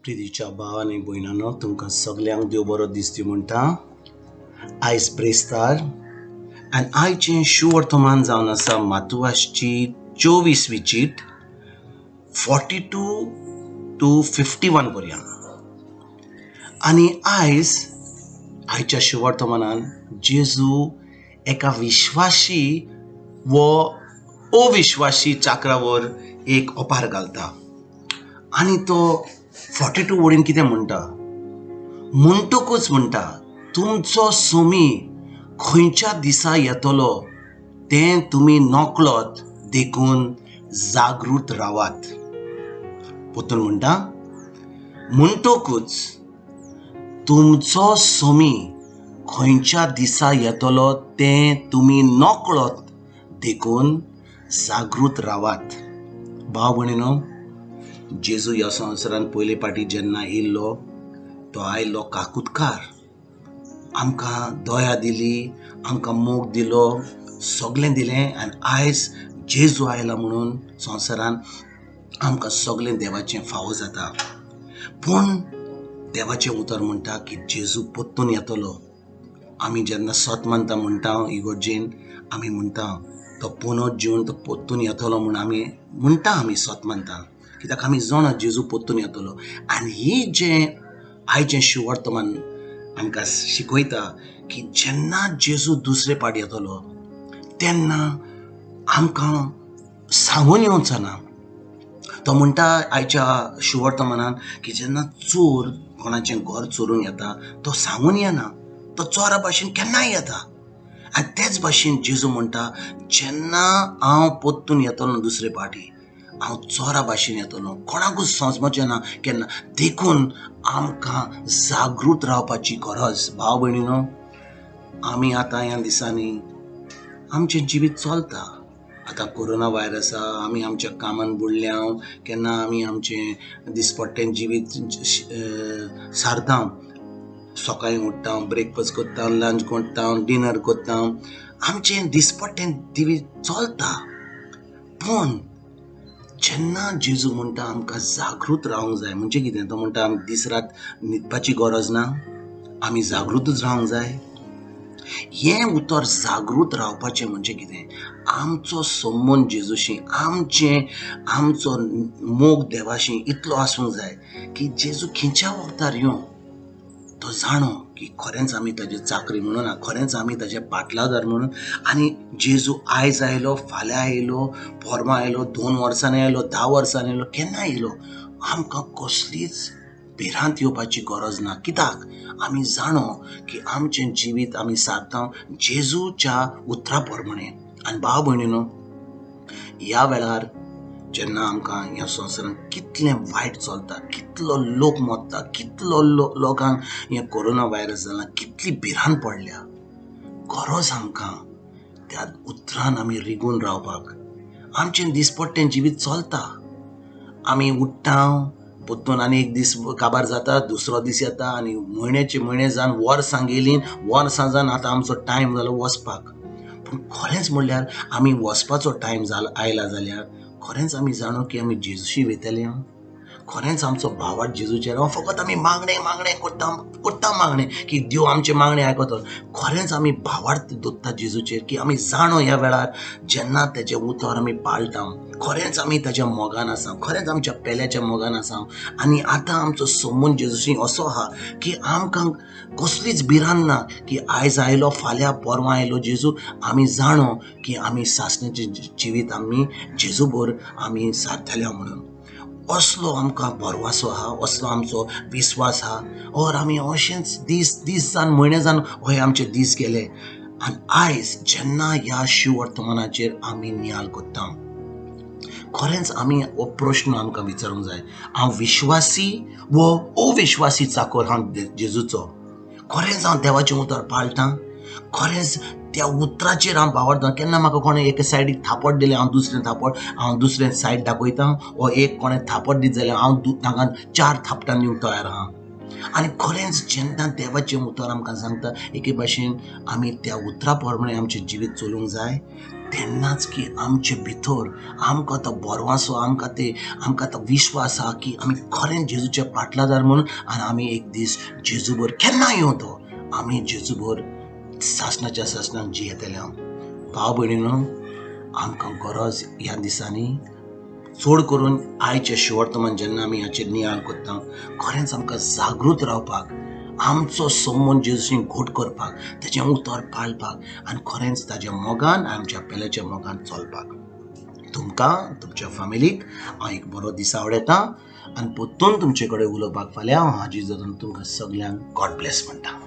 प्रितीच्या भाव आनी भयणांनो, तुमकां सगल्यांक देव बरो दीस दिवं म्हणटा. आयज प्रेस्तार आनी आयचें शुवर्तमान जावन आसा मातुआसची 24वी चीट 42 to 51 पर्यंत. आनी आयच्या शुवर्तमानान जेजू एका विश्वासी वो अविश्वासी चाकरावर एक ओपार घालता आनी तो 42 वडीन कितें म्हणटा, म्हणटकूच म्हणटा, तुमचो सोमी खंयच्या दिसा येतलो तें तुमी नकळत देखून जागृत रावात. पोतून म्हणटा, म्हणटकूच तुमचो सोमी खंयच्या दिसा येतलो तें तुमी नकळत देखून जागृत रावात. भाव भयणीनो, जेजू ह्या संवसारान पयले पाटी जेन्ना येयल्लो तो आयलो काकुतकार, आमकां दया दिली, आमकां मोग दिलो, सगळें दिलें. आनी आयज जेजू आयला म्हणून संवसारान आमकां सगळें देवाचें फावो जाता. पूण देवाचें उतर म्हणटा की जेजू परतून येतलो. आमी जेन्ना सत मानता म्हणटा इगोर्जेन, आमी म्हणटा तो पुनोत जेवन तो परतून येतलो म्हूण आमी म्हणटा, आमी सत मानता, कित्याक आमी जाणा जेजू परतून येतलो. आनी ही जें आयचें शुवर्तमान आमकां शिकयता की जेन्ना जेजू दुसरे पाट येतलो तेन्ना आमकां सांगून येवचो ना. तो म्हणटा आयच्या शुवर्तमानान की जेन्ना चोर कोणाचें घर चोरून येता तो सांगून येना, तो चोरा भाशेन केन्नाय येता. आनी तेच भाशेन जेजू म्हणटा, जेन्ना हांव परतून येतलो दुसरे पाटी, हांव चोरा भाशेन येतलो, कोणाकूच समजचें ना केन्ना. देखून आमकां जागृत रावपाची गरज. भाव भयणीनो, आमी आतां ह्या दिसांनी आमचें जिवीत चलता. आतां कोरोना वायरस आसा, आमी आमच्या कामान बुडल्या, केन्ना आमी आमचें दिसपट्टें जिवीत सारता. सकाळीं उठ्ठा, ब्रेकफास्ट करता, लंच करता, डिनर करता, आमचें दिसपट्टें जिवीत चलता. पूण जेन्ना जेजू म्हणटा आमकां जागृत रावंक जाय, म्हणजे कितें? तो म्हणटा आमी दीस रात न्हिदपाची गरज ना, आमी जागृतूच रावंक जाय. हें उतर जागृत रावपाचें म्हणजे कितें? आमचो संबंद जेजूशी, आमचो मोग देवाशी इतलो आसूंक जाय की जेजू खंयच्या वक्तार येवन तो जाणो की खरेंच आमी ताजे चाकरी म्हणून, खरेंच आमी ताजे पाटलादार म्हणून. आनी जेजू आयज आयलो, फाल्यां आयलो, परवां आयलो, 2 वर्सांनी आयलो, 10 वर्सांनी आयलो, केन्ना आयलो, आमकां कसलीच भिरांत येवपाची गरज ना. कित्याक आमी जाणो की आमचें जिवीत आमी सारता जेजूच्या उतरा प्रमाणे. आनी भाव भयणीनो, ह्या वेळार जेन्ना आमकां ह्या संवसारान कितलें वायट चलता, कितलो लोक मरता, कितलो लोकांक हें कोरोना वायरस जालां, कितली भिरांत पडल्या, गरज आमकां त्या उतरान आमी रिगून रावपाक. आमचें दिसपट्टें जिवीत चलता, आमी उठ्ठा, परतून आनी एक दीस काबार जाता, दुसरो दीस येता, आनी म्हयन्याचे म्हयने जावन वर्सां गेलीं, वर्सां जावन आतां आमचो टायम जालो वचपाक. पूण खरेंच म्हणल्यार आमी वचपाचो टायम आयला जाल्यार खरेंच आमी जाणो की आमी जेजूशी वयतले. खरेंच आमचो भावार्थ जेजूचेर फकत आमी मागणें करता मागणें की देव आमचें मागणें आयकतलो. खरेंच आमी भावार्थ दवरता जेजूचेर की आमी जाणो ह्या वेळार जेन्ना तेजें उतर आमी पाळटा, खरेंच आमी ताच्या मोगान आसा, खरेंच आमच्या पेल्याच्या मोगान आसा. आनी आतां आमचो संबंद जेजूशी असो आहा की आमकां कसलीच भिरांत ना की आयज आयलो, फाल्यां परवां आयलो जेजू. आमी जाणो की आमी सासणेचें जिवीत आमी जेजू बरोबर आमी सारतल्या म्हणून. असलो आमकां भरवसो आहा, असलो आमचो विस्वास आहा. और आमी अशेंच दीस जावन म्हयने जावन हे आमचे दीस गेले. आनी आयज जेन्ना ह्या शिवर्तमानाचेर आमी नियाळ करता, खरेंच आमी हो प्रश्न आमकां विचारूंक जाय, हांव विश्वासी वो अविश्वासी चाकर हांव जेजूचो? खरेंच हांव देवाचें उतर पाळटां? खरेंच त्या उतराचेर हांव भावार्थ? केन्ना म्हाका कोणें एके सायडीक थापट दिलें, हांव दुसरें सायड दाखयतां, वो एक कोणें थापट दीत जाल्यार हांव तांकां 4 थापटां दिवंक तयार आहा. आनी खरेंच जेन्ना देवाचें उतर आमकां सांगता एके भाशेन आमी त्या उतरा प्रमाणे आमचें जिवीत चलोवंक जाय, तेन्नाच की आमचे भितर आमकां तो बोरवासो आमकां तो विश्वास आहा की आमी खरेंच जेजूचे पाटलादार म्हणून आनी आमी एक दीस जेजू बर केन्ना येवतो, आमी जेजू बर सासणाच्या सासणाक जियेतले हांव. भाव भयणीनो, आमकां गरज ह्या दिसांनी चड करून आयचे शेवटतमान जेन्ना आमी हाचेर नियाळ कोत्ता खरेंच आमकां जागृत रावपाक, आमचो संबंद जेजूशी घट करपाक, तेजें उतर पाळपाक आनी खरेंच ताज्या मोगान आमच्या पेल्याच्या मोगान चलपाक. तुमकां तुमच्या फॅमिलीक हांव एक बरो दीस आवडयतां आनी परतून तुमचे कडेन उलोवपाक फाल्यां हांव हाजीर जावन तुमकां सगल्यांक गॉड ब्लेस म्हणटा.